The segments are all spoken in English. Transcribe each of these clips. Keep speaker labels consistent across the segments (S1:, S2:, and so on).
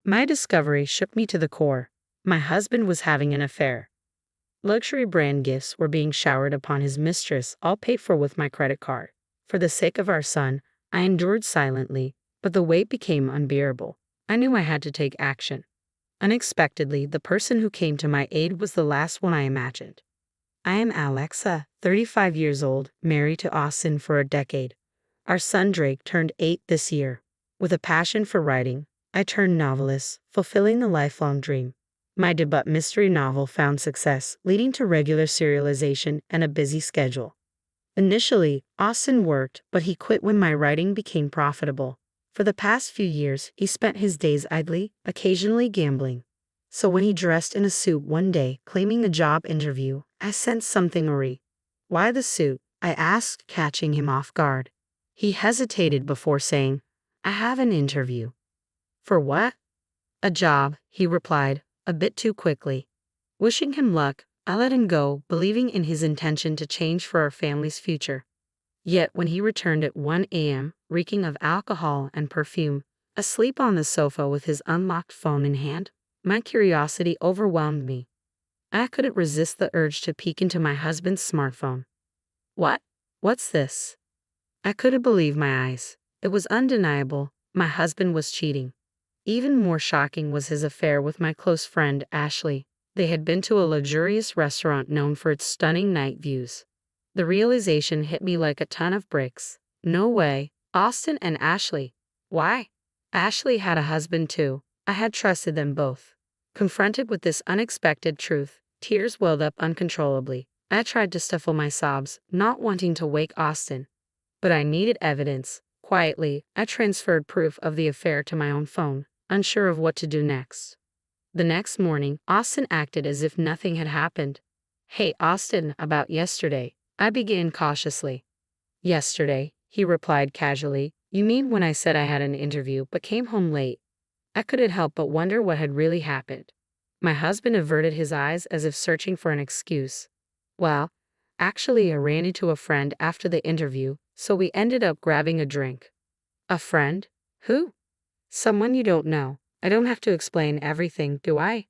S1: My discovery shook me to the core. My husband was having an affair. Luxury brand gifts were being showered upon his mistress, all paid for with my credit card. For the sake of our son, I endured silently, but the weight became unbearable. I knew I had to take action. Unexpectedly, the person who came to my aid was the last one I imagined. I am Alexa, 35 years old, married to Austin for a decade. Our son Drake turned 8 this year. With a passion for writing, I turned novelist, fulfilling the lifelong dream. My debut mystery novel found success, leading to regular serialization and a busy schedule. Initially, Austin worked, but he quit when my writing became profitable. For the past few years, he spent his days idly, occasionally gambling. So when he dressed in a suit one day, claiming a job interview, I sensed something awry. "Why the suit?" I asked, catching him off guard. He hesitated before saying, "I have an interview." "For what?" "A job," he replied, a bit too quickly. Wishing him luck, I let him go, believing in his intention to change for our family's future. Yet when he returned at 1 a.m., reeking of alcohol and perfume, asleep on the sofa with his unlocked phone in hand, my curiosity overwhelmed me. I couldn't resist the urge to peek into my husband's smartphone. What's this?" I couldn't believe my eyes. It was undeniable. My husband was cheating. Even more shocking was his affair with my close friend, Ashley. They had been to a luxurious restaurant known for its stunning night views. The realization hit me like a ton of bricks. No way. Austin and Ashley. Why? Ashley had a husband too. I had trusted them both. Confronted with this unexpected truth, tears welled up uncontrollably. I tried to stifle my sobs, not wanting to wake Austin. But I needed evidence. Quietly, I transferred proof of the affair to my own phone, unsure of what to do next. The next morning, Austin acted as if nothing had happened. "Hey, Austin, about yesterday," I began cautiously. "Yesterday," he replied casually. "You mean when I said I had an interview but came home late?" I couldn't help but wonder what had really happened. My husband averted his eyes as if searching for an excuse. "Well, actually, I ran into a friend after the interview, so we ended up grabbing a drink." "A friend? Who?" "Someone you don't know. I don't have to explain everything, do I?"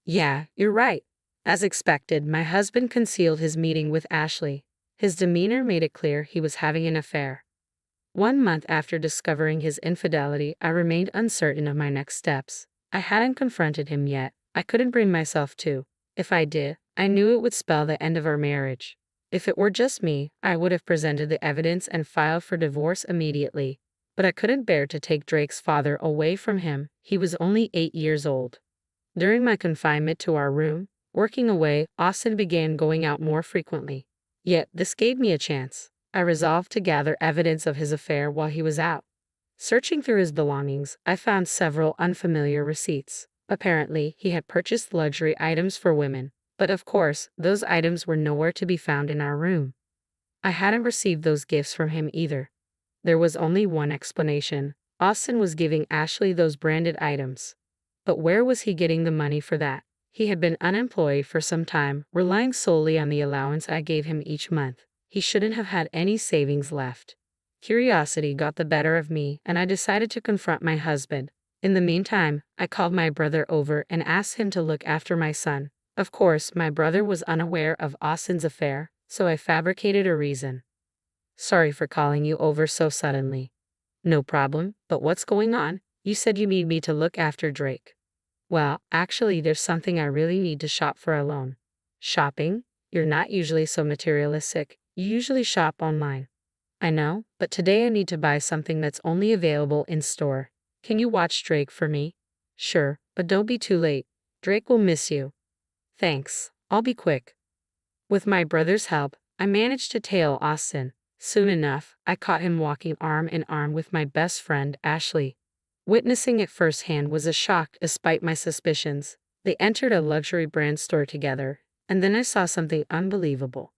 S1: "Yeah, you're right." As expected, my husband concealed his meeting with Ashley. His demeanor made it clear he was having an affair. 1 month after discovering his infidelity, I remained uncertain of my next steps. I hadn't confronted him yet. I couldn't bring myself to. If I did, I knew it would spell the end of our marriage. If it were just me, I would have presented the evidence and filed for divorce immediately. But I couldn't bear to take Drake's father away from him. He was only 8 years old. During my confinement to our room, working away, Austin began going out more frequently. Yet this gave me a chance. I resolved to gather evidence of his affair while he was out. Searching through his belongings, I found several unfamiliar receipts. Apparently, he had purchased luxury items for women. But of course, those items were nowhere to be found in our room. I hadn't received those gifts from him either. There was only one explanation. Austin was giving Ashley those branded items. But where was he getting the money for that? He had been unemployed for some time, relying solely on the allowance I gave him each month. He shouldn't have had any savings left. Curiosity got the better of me, and I decided to confront my husband. In the meantime, I called my brother over and asked him to look after my son. Of course, my brother was unaware of Austin's affair, so I fabricated a reason. "Sorry for calling you over so suddenly." "No problem, but what's going on? You said you need me to look after Drake." "Well, actually, there's something I really need to shop for alone." "Shopping? You're not usually so materialistic. You usually shop online." "I know, but today I need to buy something that's only available in store. Can you watch Drake for me?" "Sure, but don't be too late. Drake will miss you." "Thanks, I'll be quick." With my brother's help, I managed to tail Austin. Soon enough, I caught him walking arm in arm with my best friend, Ashley. Witnessing it firsthand was a shock despite my suspicions. They entered a luxury brand store together, and then I saw something unbelievable.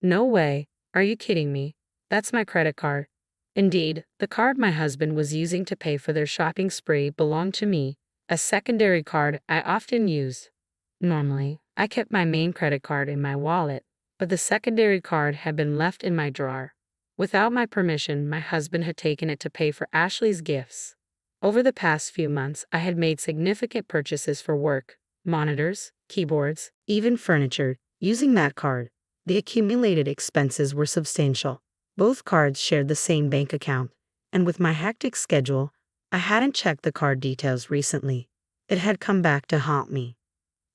S1: "No way, are you kidding me? That's my credit card." Indeed, the card my husband was using to pay for their shopping spree belonged to me, a secondary card I often used. Normally, I kept my main credit card in my wallet, but the secondary card had been left in my drawer. Without my permission, my husband had taken it to pay for Ashley's gifts. Over the past few months, I had made significant purchases for work, monitors, keyboards, even furniture, using that card. The accumulated expenses were substantial. Both cards shared the same bank account, and with my hectic schedule, I hadn't checked the card details recently. It had come back to haunt me.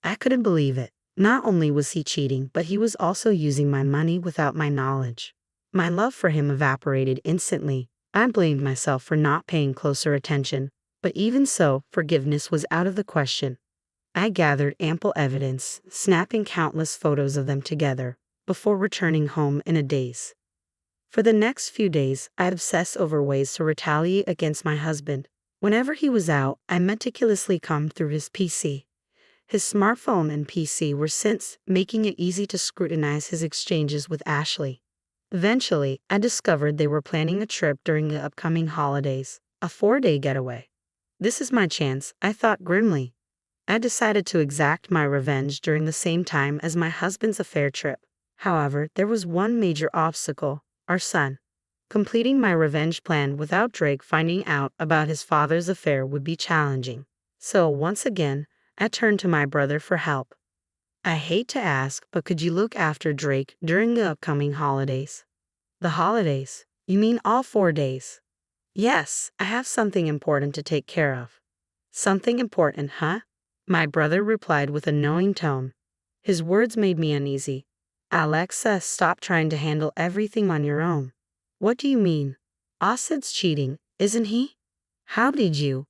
S1: I couldn't believe it. Not only was he cheating, but he was also using my money without my knowledge. My love for him evaporated instantly. I blamed myself for not paying closer attention, but even so, forgiveness was out of the question. I gathered ample evidence, snapping countless photos of them together, before returning home in a daze. For the next few days, I obsessed over ways to retaliate against my husband. Whenever he was out, I meticulously combed through his PC. His smartphone and PC were since making it easy to scrutinize his exchanges with Ashley. Eventually, I discovered they were planning a trip during the upcoming holidays, a 4-day getaway. This is my chance, I thought grimly. I decided to exact my revenge during the same time as my husband's affair trip. However, there was one major obstacle: our son. Completing my revenge plan without Drake finding out about his father's affair would be challenging. So, once again, I turned to my brother for help. I hate to ask, but could you look after Drake during the upcoming holidays? The holidays? You mean all 4 days? Yes, I have something important to take care of. Something important, huh? My brother replied with a knowing tone. His words made me uneasy. Alexa, stop trying to handle everything on your own. What do you mean? Austin's cheating, isn't he? How did you?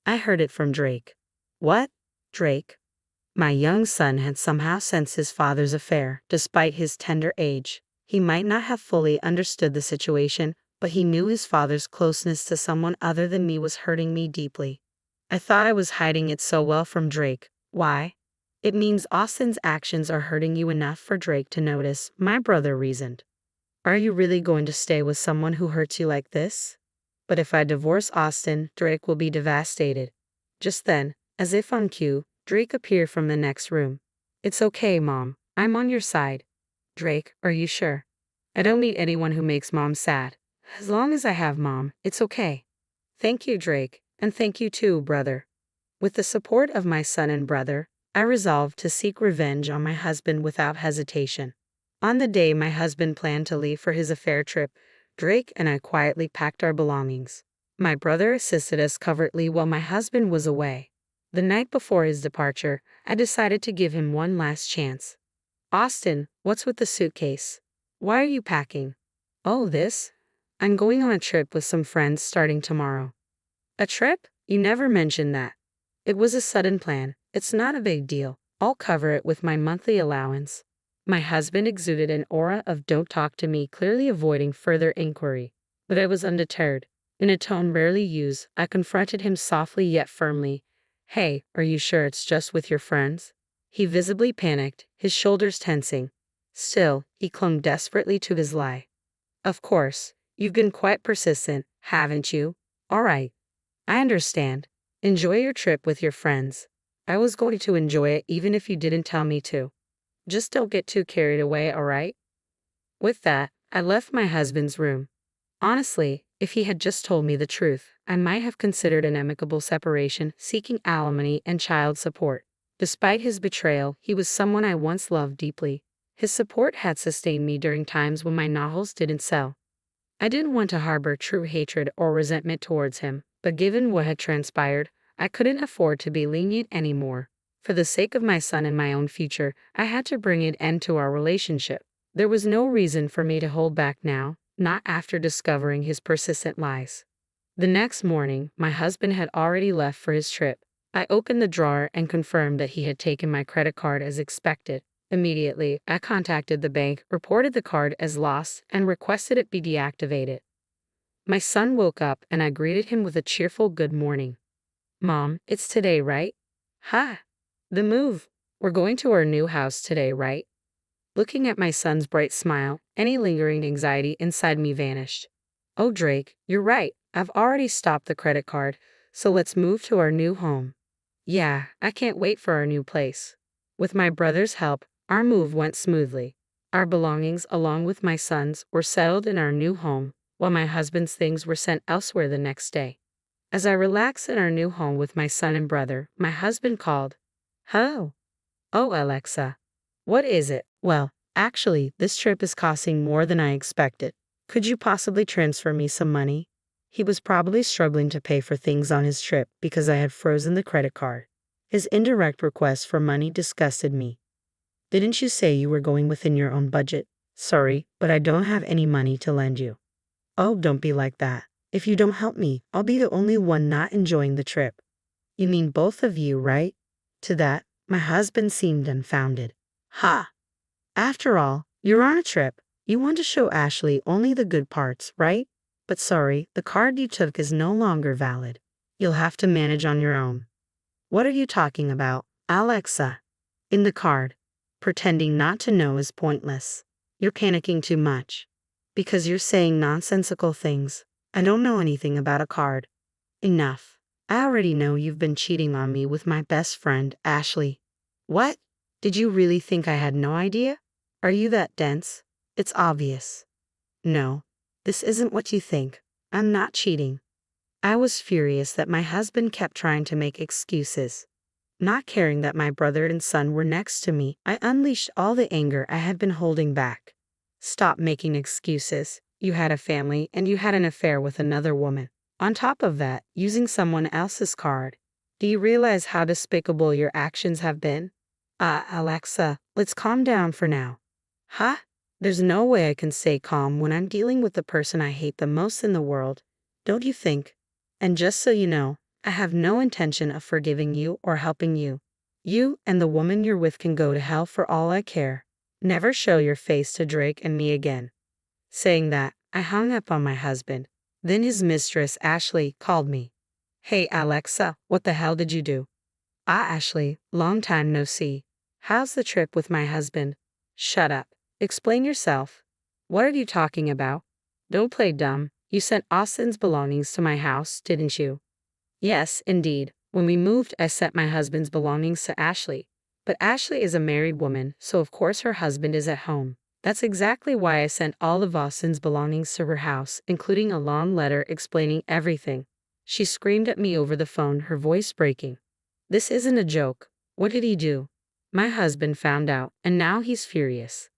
S1: I heard it from Drake. What? Drake? My young son had somehow sensed his father's affair, despite his tender age. He might not have fully understood the situation, but he knew his father's closeness to someone other than me was hurting me deeply. I thought I was hiding it so well from Drake. Why? It means Austin's actions are hurting you enough for Drake to notice, my brother reasoned. Are you really going to stay with someone who hurts you like this? But if I divorce Austin, Drake will be devastated. Just then, as if on cue, Drake appeared from the next room. It's okay, Mom. I'm on your side. Drake, are you sure? I don't need anyone who makes Mom sad. As long as I have Mom, it's okay. Thank you, Drake, and thank you too, brother. With the support of my son and brother, I resolved to seek revenge on my husband without hesitation. On the day my husband planned to leave for his affair trip, Drake and I quietly packed our belongings. My brother assisted us covertly while my husband was away. The night before his departure, I decided to give him one last chance. Austin, what's with the suitcase? Why are you packing? Oh, this? I'm going on a trip with some friends starting tomorrow. A trip? You never mentioned that. It was a sudden plan. It's not a big deal. I'll cover it with my monthly allowance. My husband exuded an aura of don't talk to me, clearly avoiding further inquiry. But I was undeterred. In a tone rarely used, I confronted him softly yet firmly. Hey, are you sure it's just with your friends? He visibly panicked, his shoulders tensing. Still, he clung desperately to his lie. Of course, you've been quite persistent, haven't you? All right. I understand. Enjoy your trip with your friends. I was going to enjoy it even if you didn't tell me to. Just don't get too carried away, all right? With that, I left my husband's room. Honestly, if he had just told me the truth, I might have considered an amicable separation, seeking alimony and child support. Despite his betrayal, he was someone I once loved deeply. His support had sustained me during times when my novels didn't sell. I didn't want to harbor true hatred or resentment towards him, but given what had transpired, I couldn't afford to be lenient anymore. For the sake of my son and my own future, I had to bring an end to our relationship. There was no reason for me to hold back now, not after discovering his persistent lies. The next morning, my husband had already left for his trip. I opened the drawer and confirmed that he had taken my credit card as expected. Immediately, I contacted the bank, reported the card as lost, and requested it be deactivated. My son woke up and I greeted him with a cheerful good morning. Mom, it's today, right? Ha! The move. We're going to our new house today, right? Looking at my son's bright smile, any lingering anxiety inside me vanished. Oh, Drake, you're right. I've already stopped the credit card, so let's move to our new home. Yeah, I can't wait for our new place. With my brother's help, our move went smoothly. Our belongings, along with my son's, were settled in our new home, while my husband's things were sent elsewhere the next day. As I relax in our new home with my son and brother, my husband called. Hello. Oh, Alexa. What is it? Well, actually, this trip is costing more than I expected. Could you possibly transfer me some money? He was probably struggling to pay for things on his trip because I had frozen the credit card. His indirect request for money disgusted me. Didn't you say you were going within your own budget? Sorry, but I don't have any money to lend you. Oh, don't be like that. If you don't help me, I'll be the only one not enjoying the trip. You mean both of you, right? To that, my husband seemed dumbfounded. Ha! After all, you're on a trip. You want to show Ashley only the good parts, right? But sorry, the card you took is no longer valid. You'll have to manage on your own. What are you talking about, Alexa? In the card. Pretending not to know is pointless. You're panicking too much. Because you're saying nonsensical things. I don't know anything about a card. Enough. I already know you've been cheating on me with my best friend, Ashley. What? Did you really think I had no idea? Are you that dense? It's obvious. No, this isn't what you think. I'm not cheating. I was furious that my husband kept trying to make excuses. Not caring that my brother and son were next to me, I unleashed all the anger I had been holding back. Stop making excuses. You had a family and you had an affair with another woman. On top of that, using someone else's card. Do you realize how despicable your actions have been? Alexa, let's calm down for now. Huh? There's no way I can stay calm when I'm dealing with the person I hate the most in the world, don't you think? And just so you know, I have no intention of forgiving you or helping you. You and the woman you're with can go to hell for all I care. Never show your face to Drake and me again. Saying that, I hung up on my husband. Then his mistress, Ashley, called me. Hey Alexa, what the hell did you do? Ashley, long time no see. How's the trip with my husband? Shut up. Explain yourself. What are you talking about? Don't play dumb. You sent Austin's belongings to my house, didn't you? Yes, indeed. When we moved, I sent my husband's belongings to Ashley. But Ashley is a married woman, so of course her husband is at home. That's exactly why I sent all of Austin's belongings to her house, including a long letter explaining everything. She screamed at me over the phone, her voice breaking. This isn't a joke. What did he do? My husband found out, and now he's furious.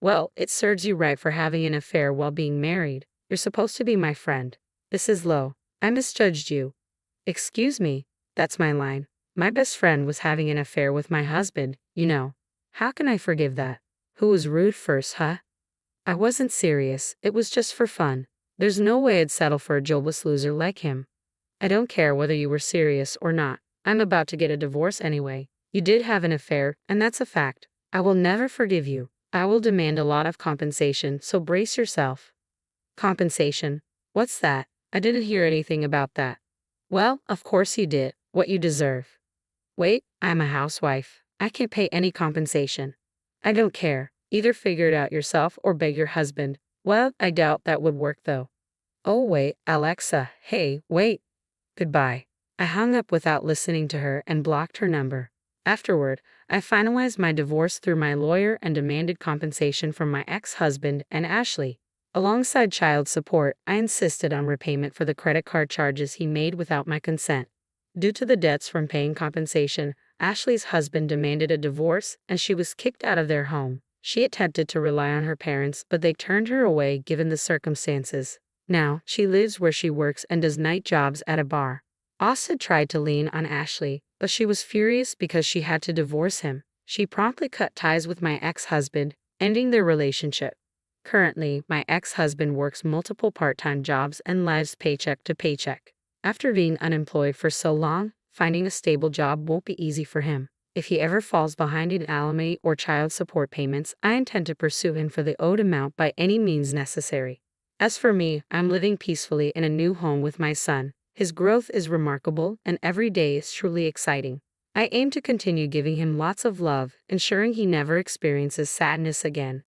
S1: Well, it serves you right for having an affair while being married. You're supposed to be my friend. This is low. I misjudged you. Excuse me, that's my line. My best friend was having an affair with my husband, you know. How can I forgive that? Who was rude first, huh? I wasn't serious, it was just for fun. There's no way I'd settle for a jobless loser like him. I don't care whether you were serious or not. I'm about to get a divorce anyway. You did have an affair, and that's a fact. I will never forgive you. I will demand a lot of compensation, so brace yourself. Compensation? What's that? I didn't hear anything about that. Well, of course you did. What you deserve. Wait, I'm a housewife. I can't pay any compensation. I don't care. Either figure it out yourself or beg your husband. Well, I doubt that would work though. Oh wait, Alexa, hey, wait. Goodbye. I hung up without listening to her and blocked her number. Afterward, I finalized my divorce through my lawyer and demanded compensation from my ex-husband and Ashley. Alongside child support, I insisted on repayment for the credit card charges he made without my consent. Due to the debts from paying compensation, Ashley's husband demanded a divorce and she was kicked out of their home. She attempted to rely on her parents, but they turned her away given the circumstances. Now, she lives where she works and does night jobs at a bar. Austin tried to lean on Ashley, but she was furious because she had to divorce him. She promptly cut ties with my ex-husband, ending their relationship. Currently, my ex-husband works multiple part-time jobs and lives paycheck to paycheck. After being unemployed for so long, finding a stable job won't be easy for him. If he ever falls behind in alimony or child support payments, I intend to pursue him for the owed amount by any means necessary. As for me, I'm living peacefully in a new home with my son. His growth is remarkable, and every day is truly exciting. I aim to continue giving him lots of love, ensuring he never experiences sadness again.